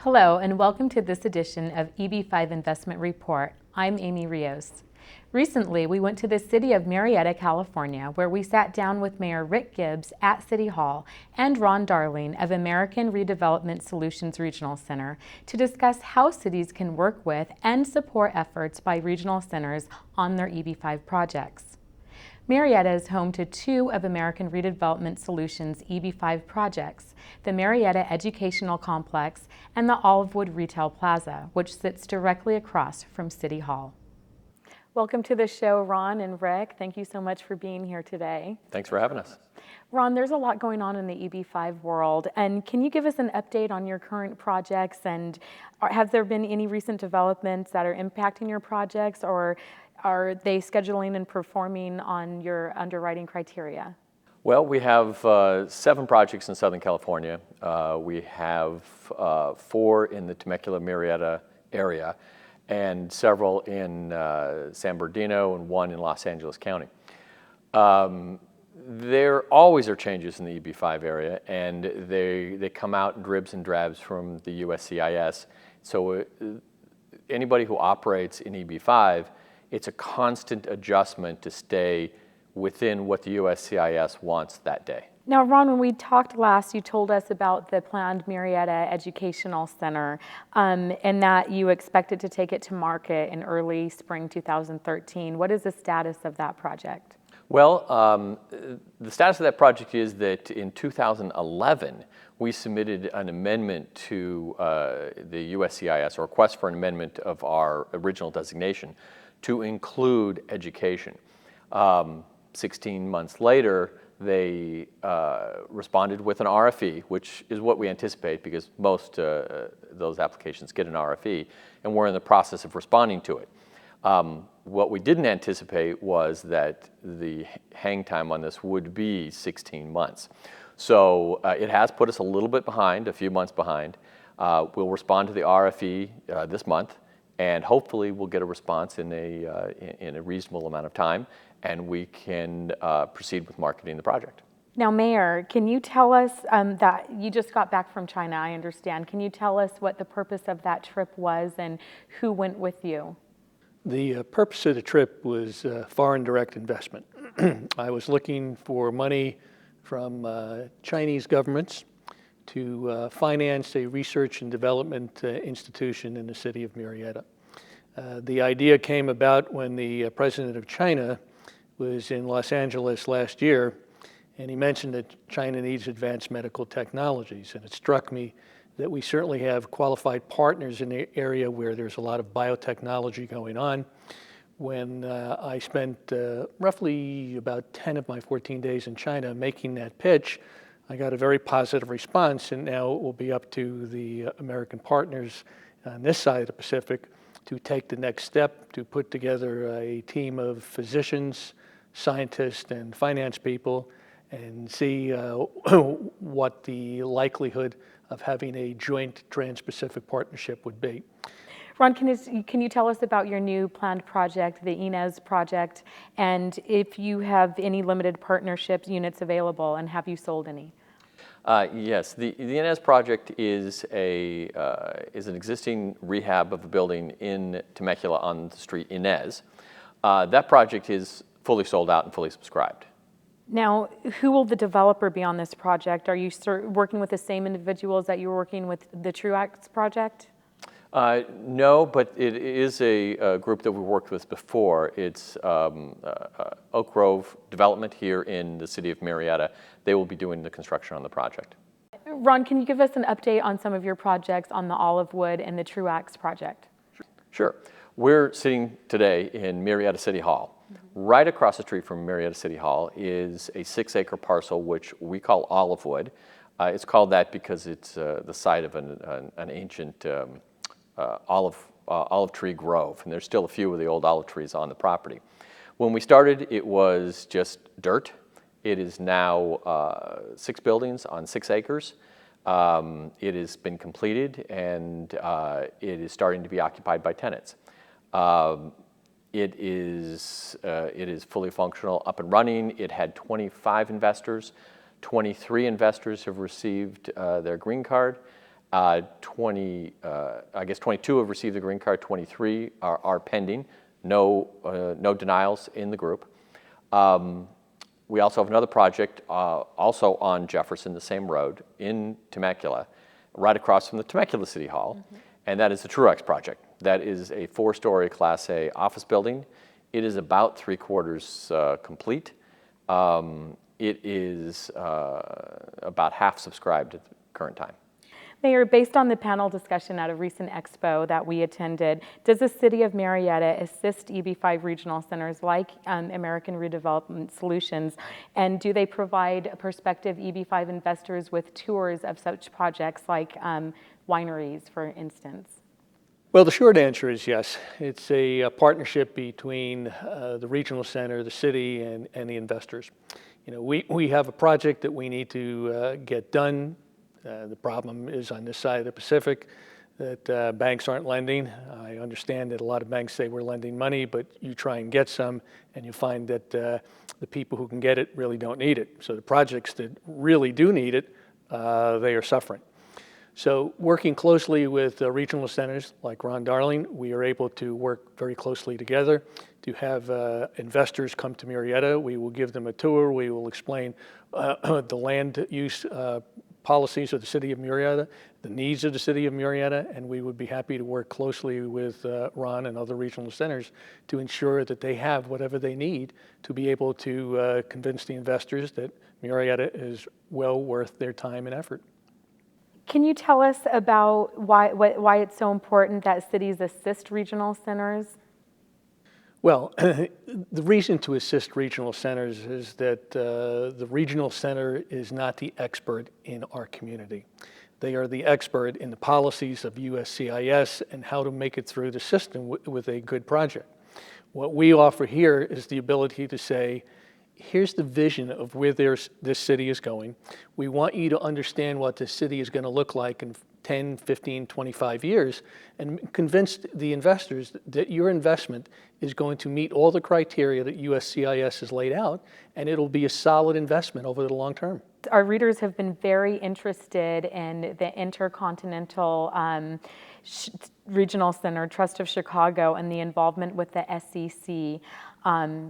Hello and welcome to this edition of EB-5 Investment Report. I'm Amy Rios. Recently, we went to the city of Marietta, California, where we sat down with Mayor Rick Gibbs at City Hall and Ron Darling of American Redevelopment Solutions Regional Center to discuss how cities can work with and support efforts by regional centers on their EB-5 projects. Marietta is home to two of American Redevelopment Solutions' EB-5 projects, the Marietta Educational Complex and the Olivewood Retail Plaza, which sits directly across from City Hall. Welcome to the show, Ron and Rick. Thank you so much for being here today. Thanks for having us. Ron, there's a lot going on in the EB-5 world, and can you give us an update on your current projects, and have there been any recent developments that are impacting your projects, or are they scheduling and performing on your underwriting criteria? Well, we have 7 projects in Southern California. We have 4 in the Temecula, Marietta area, and several in San Bernardino and 1 in Los Angeles County. There always are changes in the EB-5 area, and they come out in dribs and drabs from the USCIS. So anybody who operates in EB-5, it's a constant adjustment to stay within what the USCIS wants that day. Now, Ron, when we talked last, you told us about the planned Marietta Educational Center and that you expected to take it to market in early spring 2013. What is the status of that project? Well, the status of that project is that in 2011, we submitted an amendment to the USCIS, or request for an amendment of our original designation, to include education. 16 months later, they responded with an RFE, which is what we anticipate because most those applications get an RFE, and we're in the process of responding to it. What we didn't anticipate was that the hang time on this would be 16 months. So it has put us a little bit behind, a few months behind. We'll respond to the RFE this month, and hopefully we'll get a response in a reasonable amount of time, and we can proceed with marketing the project. Now, Mayor, can you tell us that you just got back from China, I understand. Can you tell us what the purpose of that trip was and who went with you? The purpose of the trip was foreign direct investment. I was looking for money from Chinese governments to finance a research and development institution in the city of Marietta. The idea came about when the president of China was in Los Angeles last year, and he mentioned that China needs advanced medical technologies, and it struck me that we certainly have qualified partners in the area where there's a lot of biotechnology going on. When I spent roughly about 10 of my 14 days in China making that pitch, I got a very positive response, and now it will be up to the American partners on this side of the Pacific to take the next step to put together a team of physicians, scientists, and finance people and see what the likelihood of having a joint Trans-Pacific partnership would be. Ron, can you tell us about your new planned project, the Ynez Project, and if you have any limited partnerships units available, and have you sold any? Yes, the Ynez Project is an existing rehab of a building in Temecula on the street Ynez. That project is fully sold out and fully subscribed. Now, who will the developer be on this project? Are you working with the same individuals that you were working with the Truax project? No, but it is a group that we worked with before. It's Oak Grove Development here in the city of Marietta. They will be doing the construction on the project. Ron, can you give us an update on some of your projects on the Olivewood and the Truax project? Sure. We're sitting today in Marietta City Hall. Right across the street from Marietta City Hall is a 6-acre parcel, which we call Olivewood. It's called that because it's the site of an ancient olive tree grove, and there's still a few of the old olive trees on the property. When we started, it was just dirt. It is now 6 buildings on 6 acres. It has been completed, and it is starting to be occupied by tenants. It is fully functional, up and running. It had 25 investors. 23 investors have received their green card, I guess 22 have received the green card, 23 are pending. No denials in the group. We also have another project also on Jefferson, the same road, in Temecula, right across from the Temecula City Hall, and that is the Truex project. That is a 4-story Class A office building. It is about 3/4 complete. It is about half subscribed at the current time. Mayor, based on the panel discussion at a recent expo that we attended, does the City of Marietta assist EB-5 regional centers like American Redevelopment Solutions, and do they provide prospective EB-5 investors with tours of such projects like wineries, for instance? Well, the short answer is yes. It's a partnership between the regional center, the city, and the investors. You know, we have a project that we need to get done. The problem is on this side of the Pacific that banks aren't lending. I understand that a lot of banks say we're lending money, but you try and get some, and you find that the people who can get it really don't need it. So the projects that really do need it, they are suffering. So working closely with regional centers like Ron Darling, we are able to work very closely together to have investors come to Murrieta. We will give them a tour. We will explain the land use policies of the City of Murrieta, the needs of the City of Murrieta, and we would be happy to work closely with Ron and other regional centers to ensure that they have whatever they need to be able to convince the investors that Murrieta is well worth their time and effort. Can you tell us about why it's so important that cities assist regional centers? Well, the reason to assist regional centers is that the regional center is not the expert in our community. They are the expert in the policies of USCIS and how to make it through the system with a good project. What we offer here is the ability to say, here's the vision of where this city is going. We want you to understand what this city is going to look like in 10, 15, 25 years, and convince the investors that your investment is going to meet all the criteria that USCIS has laid out, and it'll be a solid investment over the long term. Our readers have been very interested in the Intercontinental Regional Center, Trust of Chicago, and the involvement with the SEC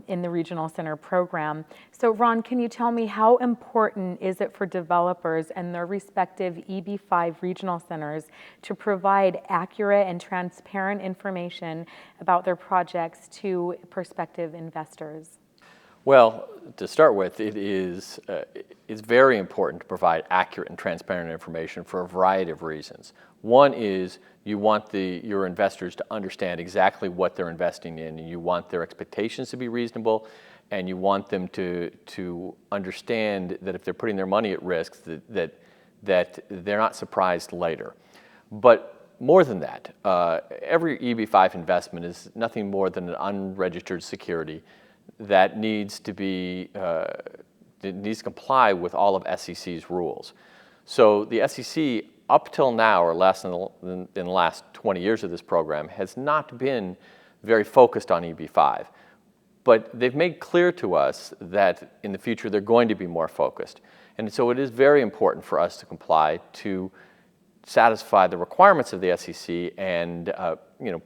in the Regional Center program. So Ron, can you tell me how important is it for developers and their respective EB-5 regional centers to provide accurate and transparent information about their projects to prospective investors? Well, to start with, it's very important to provide accurate and transparent information for a variety of reasons. One is you want your investors to understand exactly what they're investing in, and you want their expectations to be reasonable, and you want them to understand that if they're putting their money at risk, that they're not surprised later. But more than that, every EB-5 investment is nothing more than an unregistered security that needs to comply with all of SEC's rules. So the SEC, up till now, or less in the last 20 years of this program, has not been very focused on EB-5. But they've made clear to us that in the future they're going to be more focused. And so it is very important for us to comply to satisfy the requirements of the SEC and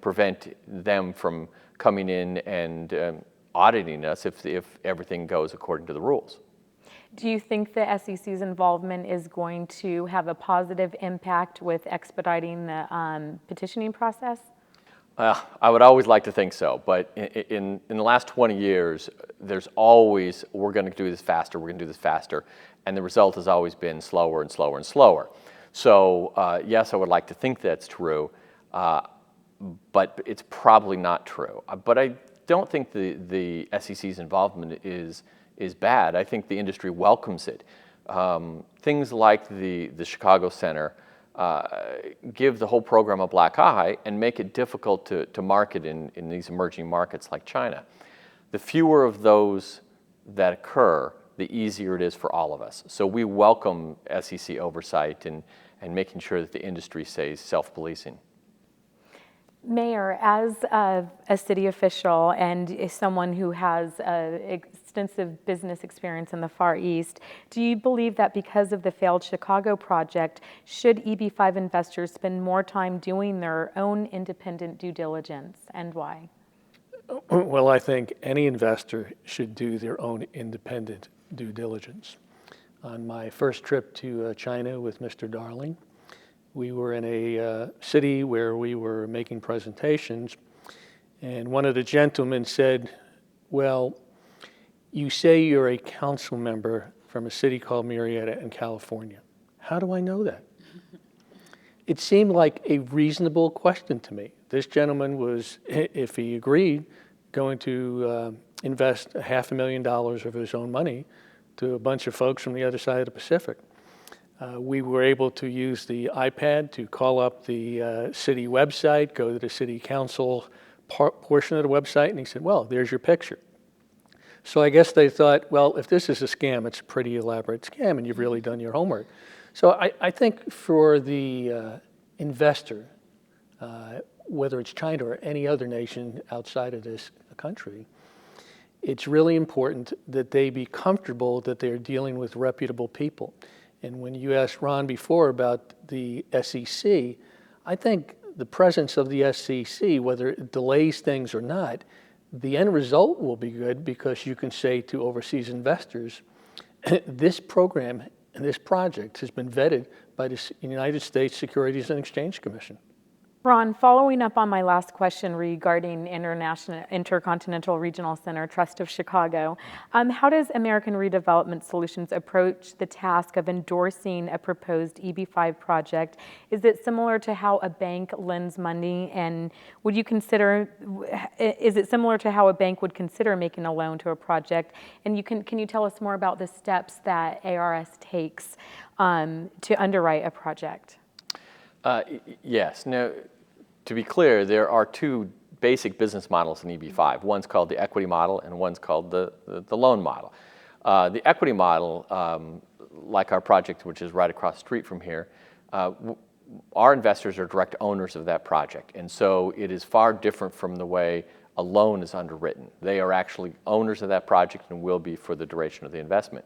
prevent them from coming in and auditing us if everything goes according to the rules. Do you think the SEC's involvement is going to have a positive impact with expediting the petitioning process? I would always like to think so, but in the last 20 years, there's always, we're going to do this faster, we're going to do this faster, and the result has always been slower and slower and slower. So yes, I would like to think that's true, but it's probably not true. But I don't think the SEC's involvement is bad. I think the industry welcomes it. Things like the Chicago Center give the whole program a black eye and make it difficult to market in these emerging markets like China. The fewer of those that occur, the easier it is for all of us. So we welcome SEC oversight and making sure that the industry stays self-policing. Mayor, as a city official and as someone who has extensive business experience in the Far East, do you believe that because of the failed Chicago project, should EB-5 investors spend more time doing their own independent due diligence, and why? Well, I think any investor should do their own independent due diligence. On my first trip to China with Mr. Darling, we were in a city where we were making presentations, and one of the gentlemen said, well, you say you're a council member from a city called Murrieta in California. How do I know that? It seemed like a reasonable question to me. This gentleman was, if he agreed, going to invest $500,000 of his own money to a bunch of folks from the other side of the Pacific. We were able to use the iPad to call up the city website, go to the city council portion of the website, and he said, well, there's your picture. So I guess they thought, well, if this is a scam, it's a pretty elaborate scam, and you've really done your homework. So I think for the investor, whether it's China or any other nation outside of this country, it's really important that they be comfortable that they're dealing with reputable people. And when you asked Ron before about the SEC, I think the presence of the SEC, whether it delays things or not, the end result will be good because you can say to overseas investors, this program and this project has been vetted by the United States Securities and Exchange Commission. Ron, following up on my last question regarding Intercontinental Regional Center, Trust of Chicago, how does American Redevelopment Solutions approach the task of endorsing a proposed EB-5 project? Is it similar to how a bank lends money, and would you consider, is it similar to how a bank would consider making a loan to a project? And can you tell us more about the steps that ARS takes to underwrite a project? Yes. Now, to be clear, there are two basic business models in EB-5. One's called the equity model, and one's called the loan model. The equity model, like our project, which is right across the street from here, our investors are direct owners of that project, and so it is far different from the way a loan is underwritten. They are actually owners of that project and will be for the duration of the investment.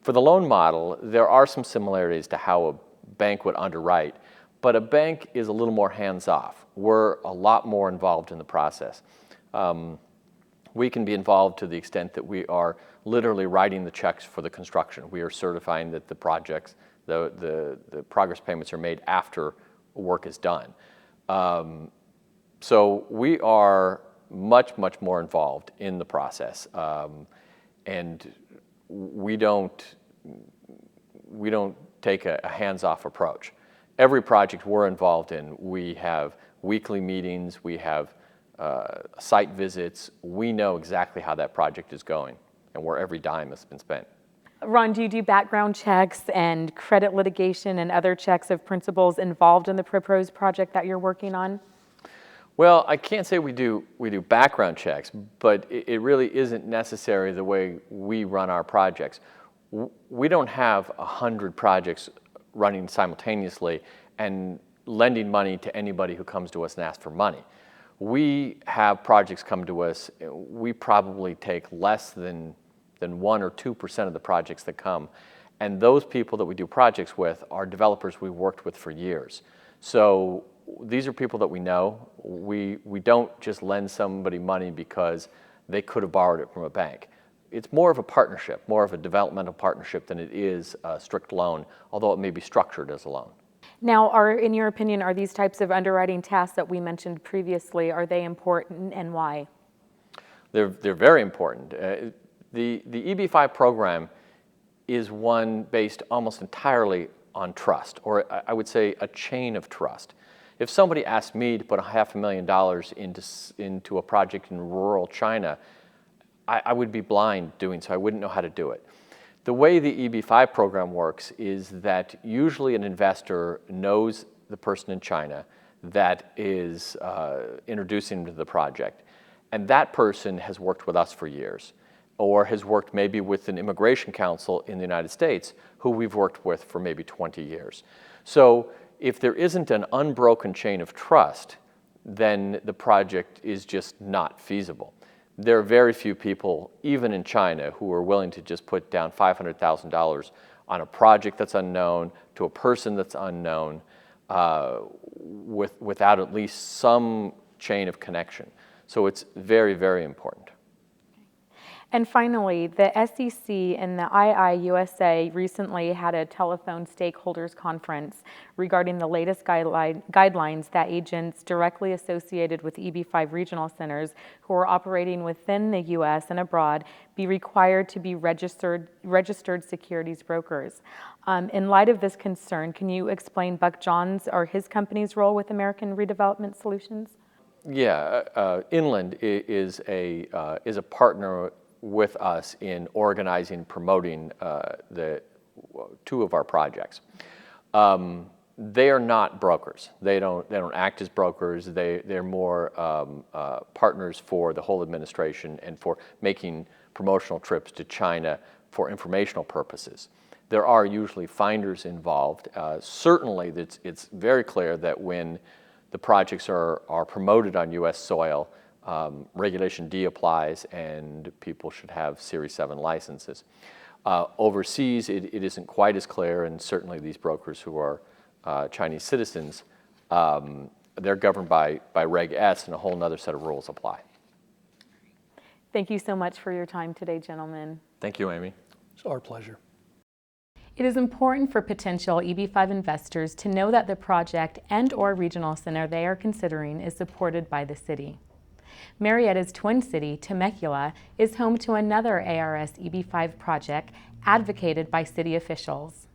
For the loan model, there are some similarities to how a bank would underwrite, but a bank is a little more hands-off. We're a lot more involved in the process. We can be involved to the extent that we are literally writing the checks for the construction. We are certifying that the projects, the progress payments are made after work is done. So we are much more involved in the process, and we don't take a hands-off approach. Every project we're involved in, we have weekly meetings, we have site visits. We know exactly how that project is going and where every dime has been spent. Ron, do you do background checks and credit litigation and other checks of principals involved in the proposed project that you're working on? Well, I can't say we do background checks, but it really isn't necessary the way we run our projects. We don't have 100 projects running simultaneously and lending money to anybody who comes to us and asks for money. We have projects come to us, we probably take less than 1 or 2% of the projects that come. And those people that we do projects with are developers we've worked with for years. So these are people that we know. We don't just lend somebody money because they could have borrowed it from a bank. It's more of a partnership, more of a developmental partnership than it is a strict loan, although it may be structured as a loan. Now, in your opinion, are these types of underwriting tasks that we mentioned previously, are they important, and why? They're very important. The EB-5 program is one based almost entirely on trust, or I would say a chain of trust. If somebody asked me to put $500,000 into a project in rural China, I would be blind doing so. I wouldn't know how to do it. The way the EB-5 program works is that usually an investor knows the person in China that is introducing them to the project, and that person has worked with us for years, or has worked maybe with an immigration counsel in the United States who we've worked with for maybe 20 years. So if there isn't an unbroken chain of trust, then the project is just not feasible. There are very few people, even in China, who are willing to just put down $500,000 on a project that's unknown, to a person that's unknown, without at least some chain of connection. So it's very, very important. And finally, the SEC and the IIUSA recently had a telephone stakeholders conference regarding the latest guidelines that agents directly associated with EB-5 regional centers who are operating within the U.S. and abroad be required to be registered securities brokers. In light of this concern, can you explain Buck John's or his company's role with American Redevelopment Solutions? Yeah, Inland is a partner with us in organizing and promoting the two of our projects. They are not brokers. They don't act as brokers. They're more partners for the whole administration and for making promotional trips to China for informational purposes. There are usually finders involved. Certainly, it's very clear that when the projects are promoted on U.S. soil, Regulation D applies, and people should have Series 7 licenses. Overseas, it isn't quite as clear, and certainly these brokers who are Chinese citizens, they're governed by Reg S, and a whole other set of rules apply. Thank you so much for your time today, gentlemen. Thank you, Amy. It's our pleasure. It is important for potential EB-5 investors to know that the project and/or regional center they are considering is supported by the city. Marietta's twin city, Temecula, is home to another ARS EB-5 project advocated by city officials.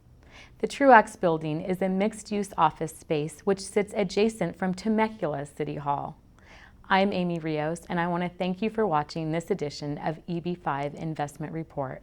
The Truax building is a mixed-use office space which sits adjacent from Temecula City Hall. I'm Amy Rios, and I want to thank you for watching this edition of EB-5 Investment Report.